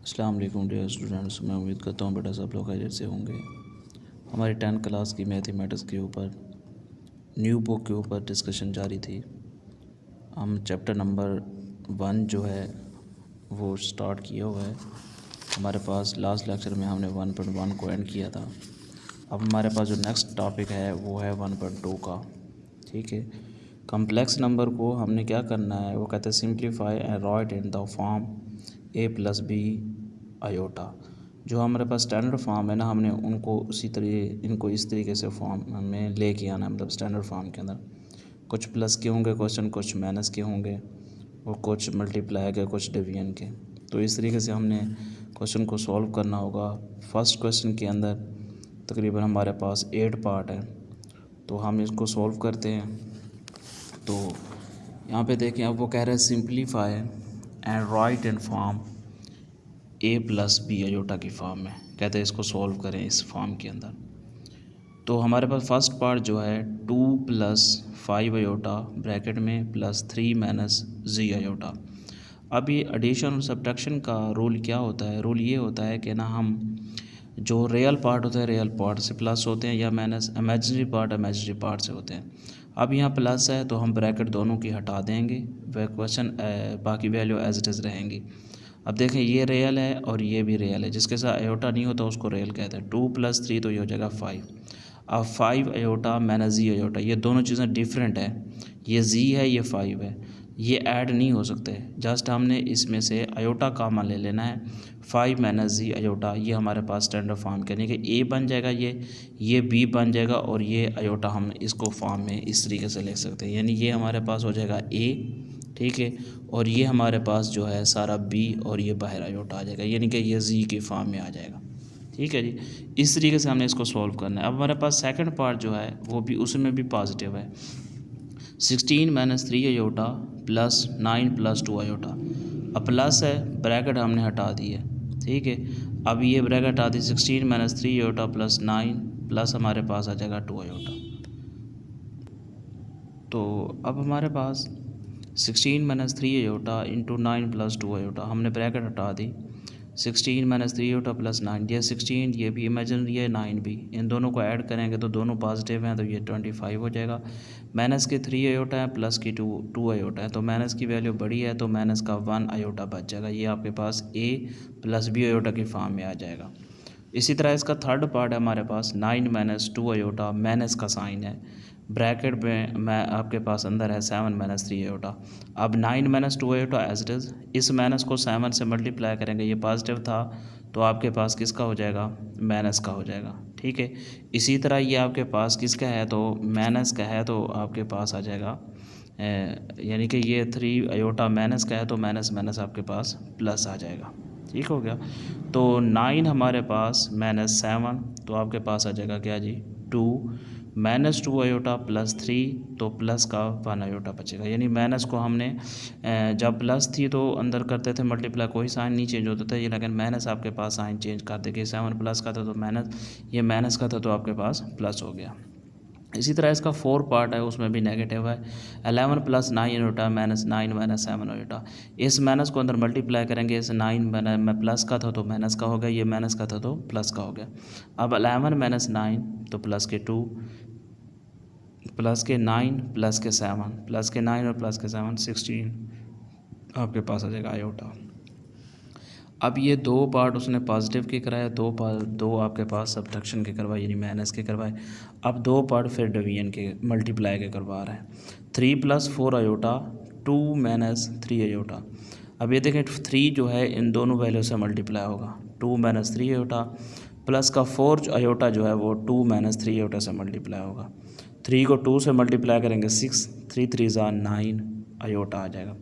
अस्सलाम वालेकुम dear students. मैं उम्मीद करता हूँ बेटा सब लोग खैरियत से होंगे। हमारी 10th क्लास की मैथमेटिक्स के ऊपर न्यू बुक के ऊपर डिस्कशन जारी थी। हम चैप्टर नंबर 1 जो है वो स्टार्ट किया हुआ है। हमारे पास लास्ट लेक्चर में हमने 1.1 को एंड किया था। अब हमारे पास जो नेक्स्ट टॉपिक है वो है 1.2 का। ठीक है, कम्प्लेक्स नंबर को हमने क्या करना है, वो कहते हैं simplify and right in the form a + b iota. जो हमारे पास स्टैंडर्ड फॉर्म है ना, हमने उनको इनको इस तरीके से फॉर्म में लेके आना है। मतलब स्टैंडर्ड फॉर्म के अंदर कुछ प्लस के होंगे क्वेश्चन, कुछ माइनस के होंगे और कुछ मल्टीप्लाई के, कुछ डिवीजन के। तो इस तरीके से हमने क्वेश्चन को सॉल्व करना होगा। फर्स्ट क्वेश्चन के अंदर तकरीबन हमारे पास 8 पार्ट है, तो हम इसको सॉल्व करते हैं। तो यहाँ पे देखें, अब वो कह रहे हैं simplify and right in form a + b iota की फॉर्म में। कहते हैं इसको सॉल्व करें इस फॉर्म के अंदर। तो हमारे पास फर्स्ट पार्ट जो है 2 + 5 आयोटा ब्रैकेट में +3 - z आयोटा। अब ये एडिशन और सब्ट्रैक्शन का रूल क्या होता है? रूल ये होता है कि ना, हम जो रियल पार्ट होते हैं रियल पार्ट से प्लस होते हैं या माइनस, इमेजिनरी पार्ट से होते हैं। अब यहाँ प्लस है तो हम ब्रैकेट दोनों की हटा देंगे, वह क्वेश्चन बाकी वैल्यू एज इट इज़ रहेंगी। अब देखें, ये रियल है और ये भी रियल है। जिसके साथ आयोटा नहीं होता उसको रियल कहते हैं। 2 + 3 तो ये हो जाएगा 5। अब 5 आयोटा - z आयोटा, ये दोनों चीज़ें डिफरेंट है। ये z है, ये 5 है, ये ऐड नहीं हो सकते। जस्ट हमने इसमें से आयोटा कॉमन ले लेना है। 5 - z आयोटा, ये हमारे पास स्टैंडर्ड फॉर्म कहने कि a बन जाएगा, ये b बन जाएगा और ये आयोटा हम इसको फॉर्म में इस तरीके से लिख सकते हैं। यानी ये हमारे पास हो जाएगा a, ठीक है, और ये हमारे पास जो है सारा b और ये बाहर आयोटा आ जाएगा, यानी कि ये z की फॉर्म में आ जाएगा। ठीक है जी, इस तरीके से हमने इसको सॉल्व करना है। अब हमारे पास सेकंड पार्ट जो है वो भी, उसमें भी पॉजिटिव है। 16 - 3 आयोटा +9 + 2 आयोटा। अब प्लस है, ब्रैकेट हमने हटा दी है। ठीक है, अब ये ब्रैकेट हटा दी। 16 - 3 आयोटा +9 प्लस हमारे पास आ जाएगा 2 आयोटा। तो अब हमारे पास 16 - 3 आयोटा इंटू 9 + 2 आयोटा, हमने ब्रैकेट हटा दी। 16 - 3 आयोटा +9, ये 16, ये भी इमेजिनरी है, 9 भी, इन दोनों को ऐड करेंगे तो दोनों पॉजिटिव हैं, तो ये 25 हो जाएगा। माइनस के 3 आयोटा है, प्लस की 2 आयोटा है, तो माइनस की वैल्यू बड़ी है तो माइनस का 1 आयोटा बच जाएगा। ये आपके पास a + b आयोटा की फॉर्म में आ जाएगा। इसी तरह इसका थर्ड पार्ट है हमारे पास 9 - 2 आयोटा, माइनस का साइन है, ब्रैकेट में मैं आपके पास अंदर है 7 - 3 आयोटा। अब 9 - 2 आयोटा एज इट इज़, इस माइनस को 7 से मल्टीप्लाई करेंगे, ये पॉजिटिव था तो आपके पास किसका हो जाएगा? माइनस का हो जाएगा। ठीक है, इसी तरह ये आपके पास किसका है? तो माइनस का है, तो आपके पास आ जाएगा यानी कि ये 3 आयोटा माइनस का है तो माइनस माइनस आपके पास प्लस आ जाएगा। ठीक हो गया, तो 9 हमारे पास -7, तो आपके पास आ जाएगा क्या जी? 2 -2 आयोटा +3, तो प्लस का 1 आयोटा बचेगा। यानी माइनस को हमने जब प्लस थी तो अंदर करते थे मल्टीप्लाई, कोई साइन नहीं चेंज होता था। ये लेकिन माइनस आपके पास साइन चेंज कर देगी। 7 प्लस का था तो माइनस, ये माइनस का था तो आपके पास प्लस हो गया। इसी तरह इसका 4 पार्ट है, उसमें भी नेगेटिव है। 11 + 9 आयोटा -9 - 7 आयोटा, इस माइनस को अंदर मल्टीप्लाई करेंगे। इस 9 में प्लस का था तो माइनस का हो गया, ये माइनस का था तो प्लस का हो गया। अब 11 - 9 तो प्लस के 2, प्लस के 9, प्लस के 7, प्लस के 9 और प्लस के 7, 16 आपके पास आ जाएगा आयोटा। अब ये 2 पार्ट उसने पॉजिटिव के कराया, 2 आपके पास सब्ट्रैक्शन के करवाए यानी माइनस के करवाए। अब 2 पार्ट फिर डिवीजन के, मल्टीप्लाई के करवा रहे हैं। 3 + 4 आयोटा 2 - 3 आयोटा। अब ये देखें, 3 जो है इन दोनों वैल्यू से मल्टीप्लाई होगा, 2 - 3 आयोटा, प्लस का 4 आयोटा जो है वो 2 - 3 आयोटा से मल्टीप्लाई होगा। 3 को 2 से मल्टीप्लाई करेंगे 6, 3 3 ज़ा 9 आयोटा आ जाएगा।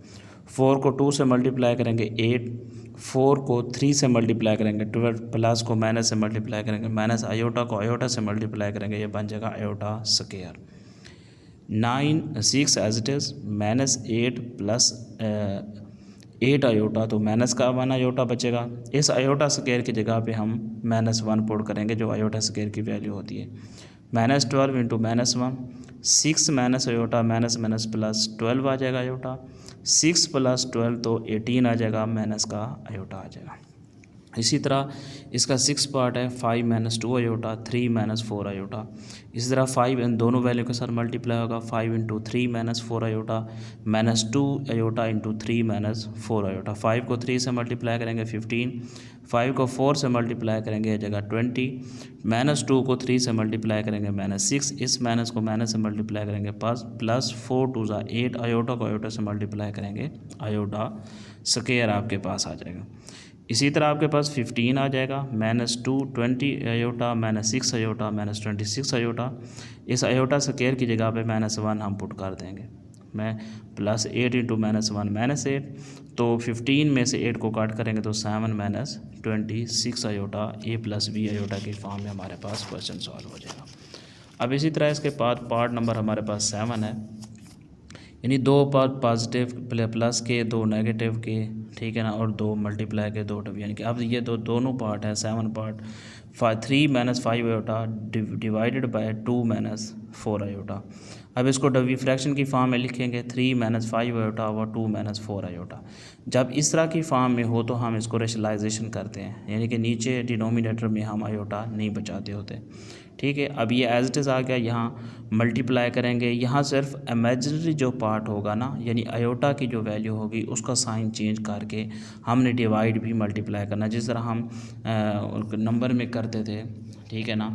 4 को 2 से मल्टीप्लाई करेंगे 8, 4 को 3 से मल्टीप्लाई करेंगे 12, प्लस को माइनस से मल्टीप्लाई करेंगे माइनस, आयोटा को आयोटा से मल्टीप्लाई करेंगे, ये बन जाएगा iota square. 6 as it is, -8 plus 8 iota, तो माइनस का 1 आयोटा बचेगा। इस आयोटा स्क्वायर की जगह पे हम -1 पुट करेंगे, जो आयोटा स्क्वायर की वैल्यू होती है। -12 × -1, 6 minus iota minus minus plus 12 आ जाएगा आयोटा। 6 + 12 तो 18 आ जाएगा, माइनस का आयोटा आ जाएगा। इसी तरह इसका 6 पार्ट है 5 माइनस 2 आयोटा 3 माइनस 4 आयोटा। इसी तरह 5 इन दोनों वैल्यू के साथ मल्टीप्लाई होगा 5 into 3 minus 4 iota minus 2 iota into 3 minus 4 iota. 5 को 3 से मल्टीप्लाई करेंगे 15, 5 को 4 से मल्टीप्लाई करेंगे जगह 20, माइनस 2 को 3 से मल्टीप्लाई करेंगे माइनस 6, इस माइनस को माइनस से मल्टीप्लाई करेंगे प्लस 4 टू ज़ा 8, आयोटा को आयोटा से मल्टीप्लाई करेंगे आयोटा स्क्वायर आपके पास आ जाएगा। इसी तरह आपके पास 15 आ जाएगा minus 2 20 iota minus 6 iota minus 26 iota. इस आयोटा स्क्वायर की जगह पे -1 हम पुट कर देंगे। मैं प्लस 8 इंटू -1 -8, तो 15 में से 8 को काट करेंगे तो 7 माइनस 26 आयोटा ए प्लस बी आयोटा की फॉर्म में हमारे पास क्वेश्चन सॉल्व हो जाएगा। अब इसी तरह इसके बाद पार्ट नंबर हमारे पास 7 है, यानी 2 पार्ट पॉजिटिव प्लस के 2 नेगेटिव के, ठीक है ना, और 2 मल्टीप्लाई के 2 डब, यानी कि अब ये दोनों पार्ट है 7 part 3 minus 5 iota divided by 2 minus 4 iota. अब इसको डब्ल्यू फ्रैक्शन की फॉर्म में लिखेंगे 3 माइनस 5 आयोटा व 2 माइनस 4 आयोटा। जब इस तरह की फॉर्म में हो तो हम इसको रेशनलाइजेशन करते हैं, यानी कि नीचे डिनोमिनेटर में हम आयोटा नहीं बचाते होते, ठीक है। अब ये एज इट इज़ आ गया, यहाँ मल्टीप्लाई करेंगे, यहाँ सिर्फ इमेजिनरी जो पार्ट होगा ना, यानी आयोटा की जो वैल्यू होगी उसका साइन चेंज करके हमने डिवाइड भी मल्टीप्लाई करना, जिस तरह हम नंबर में करते थे, ठीक है ना,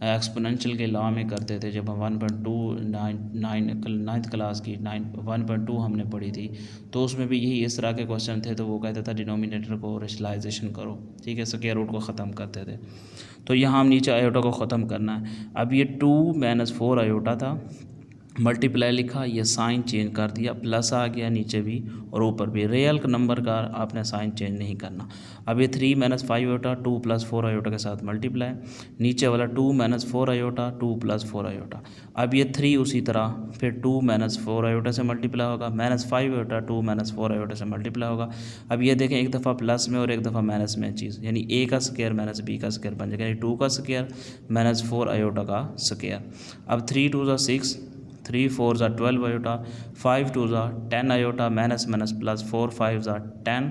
एक्सपोनेंशियल के लॉ में करते थे जब हम 1.2 नाइन्थ क्लास की 1.2 हमने पढ़ी थी, तो उसमें भी यही इस तरह के क्वेश्चन थे। तो वो कहता था डिनोमिनेटर को रेशनलाइजेशन करो, ठीक है, स्क्वायर रूट को ख़त्म करते थे। तो यहाँ हम नीचे आयोटा को ख़त्म करना है। अब ये 2 माइनस 4 आयोटा था, मल्टीप्लाई लिखा, ये साइन चेंज कर दिया, प्लस आ गया नीचे भी और ऊपर भी। रियल नंबर का आपने साइन चेंज नहीं करना। अब ये 3 माइनस 5 आयोटा 2 प्लस 4 आयोटा के साथ मल्टीप्लाई, नीचे वाला 2 माइनस 4 आयोटा 2 प्लस 4 आयोटा। अब ये 3 उसी तरह फिर 2 माइनस 4 आयोटा से मल्टीप्लाई होगा, माइनस 5 आयोटा 2 माइनस 4 आयोटा से मल्टीप्लाई होगा। अब ये देखें, एक दफ़ा प्लस में और एक दफ़ा माइनस में चीज़, यानी ए का स्क्वायर माइनस बी का स्क्वायर बन जाएगा, यानी 2 का स्क्वायर माइनस 4 आयोटा का स्क्वायर। अब 3 2 ज़ा 6, 3 4 ज़ा 12 आयोटा, 5 2 ज़ा 10 आयोटा, माइनस माइनस प्लस 4 5 ज़ा 10,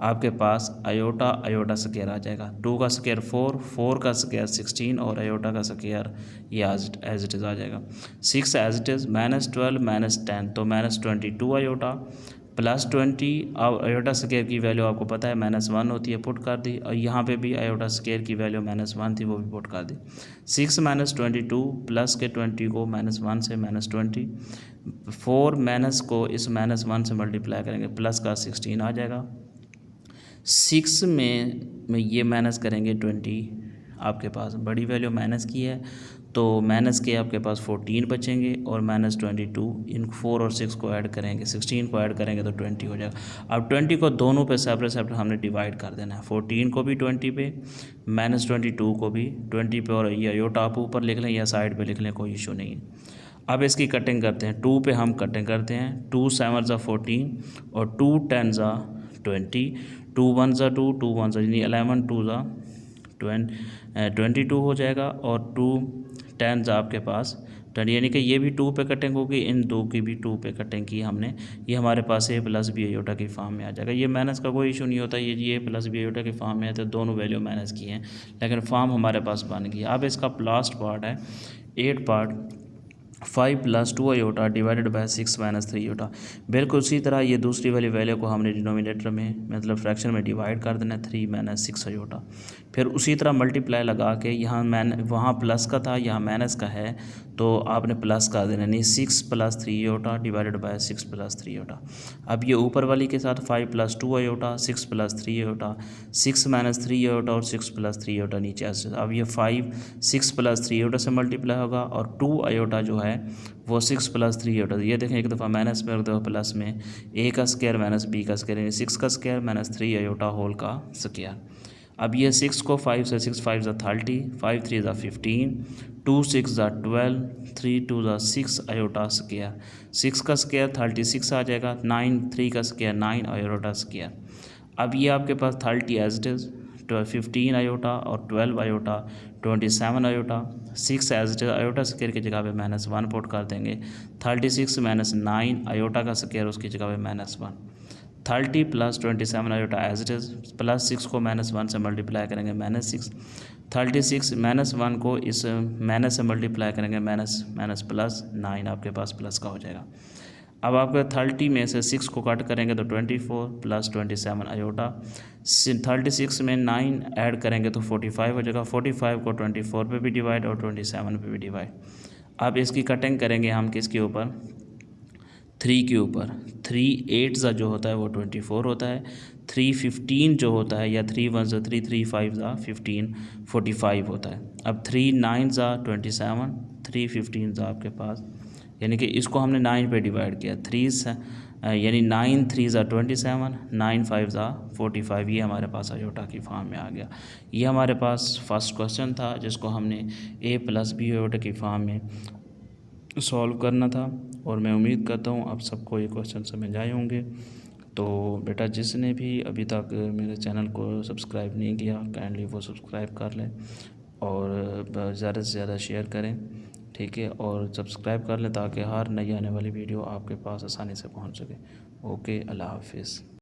आपके पास आयोटा आयोटा स्क्वायर आ जाएगा। 2 का स्क्वायर 4, 4 का स्क्वायर 16 और आयोटा का स्क्वायर ये एज इट इज़ आ जाएगा। 6 as it is minus 12 minus 10, तो माइनस 22 आयोटा प्लस 20। अब आयोटा स्क्वायर की वैल्यू आपको पता है -1 होती है, पुट कर दी, और यहाँ पे भी आयोटा स्क्वायर की वैल्यू -1 थी, वो भी पुट कर दी। 6 माइनस 22 प्लस के 20 को -1 से -20, 4 माइनस को इस -1 से मल्टीप्लाई करेंगे, प्लस का 16 आ जाएगा। 6 में ये माइनस करेंगे 20, आपके पास बड़ी वैल्यू माइनस की है, तो माइनस के आपके पास 14 बचेंगे और -22, इन 4 और 6 को ऐड करेंगे, 16 को ऐड करेंगे तो 20 हो जाएगा। अब 20 को दोनों पे सेपरेट सेपरेट हमने डिवाइड कर देना है, 14 को भी 20 पे, -22 को भी 20 पे, और ये आयोटा आप ऊपर लिख लें या साइड पे लिख लें, कोई इशू नहीं है। अब इसकी कटिंग करते हैं, 2 पे हम कटिंग करते हैं, 2 7 ज़ा 14 और 2 10 ज़ा 20, 2 1 ज़ा 2, 2 1 ज़ा, यानी 11 2 ज़ा 22 हो जाएगा, और 2 10 ज़ा आपके पास 20, यानी कि ये भी 2 पे कटिंग होगी, इन 2 की भी 2 पे कटिंग की हमने, ये हमारे पास ए प्लस बी आयोटा की फॉर्म में आ जाएगा। ये माइनस का कोई इशू नहीं होता, ये प्लस बी आयोटा की फॉर्म में है तो दोनों वैल्यू माइनस की हैं, लेकिन फॉर्म हमारे पास बन गई। अब इसका लास्ट पार्ट है 8 part 5 plus 2 iota divided by 6 minus 3 iota. बिल्कुल उसी तरह ये दूसरी वाली वैल्यू को हमने डिनोमिनेटर में मतलब फ्रैक्शन में डिवाइड कर देना है, 3 माइनस 6 आयोटा। फिर उसी तरह मल्टीप्लाई लगा के, यहाँ वहाँ प्लस का था, यहाँ माइनस का है, तो आपने प्लस कर देना, नहीं 6 plus 3 iota divided by 6 plus 3 iota. अब ये ऊपर वाली के साथ 5 plus 2 iota 6 plus 3 iota, 6 minus 3 iota और 6 प्लस 3 आयोटा नीचे ऐसे। अब ये 5 6 प्लस 3 आयोटा से मल्टीप्लाई होगा, और 2 आयोटा जो है वो 6 प्लस 3 आयोटा। ये देखें, एक दफ़ा माइनस में और एक दफ़ा प्लस में, ए का स्क्वायर माइनस बी का स्क्वायर, यानी 6 का स्क्वायर माइनस 3 आयोटा होल का स्क्वायर। अब ये 6 को 5 से 6 5 ज़ा 30, 5 3 ज़ा 15, 2 6 ज़ा 12, 3 2 ज़ा 6 आयोटा स्क्वायर। 6 का स्क्वायर 36 आ जाएगा, 9 3 का स्क्वायर 9 आयोटा स्क्वायर। अब ये आपके पास 30 एज इट इज़, 15 आयोटा और 12 iota 27 iota, 6 as it is, iota square की जगह पे -1 पुट कर देंगे, 36 माइनस 9 आयोटा का स्क्वायर उसकी जगह पे -1, 30 plus 27 iota as it is, plus 6 को -1 से मल्टीप्लाई करेंगे -6, 36 -1 को इस माइनस से मल्टीप्लाई करेंगे माइनस प्लस 9 आपके पास प्लस का हो जाएगा। अब आपके 30 में से 6 को कट करेंगे तो 24 प्लस 27 आयोटा, 36 में 9 ऐड करेंगे तो 45 हो जाएगा। 45 को 24 पे भी डिवाइड और 27 पे भी डिवाइड। अब इसकी कटिंग करेंगे हम किसके ऊपर, 3 के ऊपर। 3 8 जो होता है वो 24 होता है, 3 15 जो होता है, या 3 1 3 3 5 15 45 होता है। अब 3 9 27, 3 15 आपके पास, यानी कि इसको हमने 9 पे डिवाइड किया, 3 यानी 9 3 27, 9 5 45, ये हमारे पास आयोटा की फॉर्म में आ गया। ये हमारे पास फर्स्ट क्वेश्चन था जिसको हमने a + b आयोटा की फॉर्म में सॉल्व करना था, और मैं उम्मीद करता हूँ आप सबको ये क्वेश्चन समझ आए होंगे। तो बेटा जिसने भी अभी तक मेरे चैनल को सब्सक्राइब नहीं किया, काइंडली वो सब्सक्राइब कर लें और ज़्यादा से ज़्यादा शेयर करें, ठीक है, और सब्सक्राइब कर लें ताकि हर नई आने वाली वीडियो आपके पास आसानी से पहुंच सके। ओके, अल्लाह हाफिज़।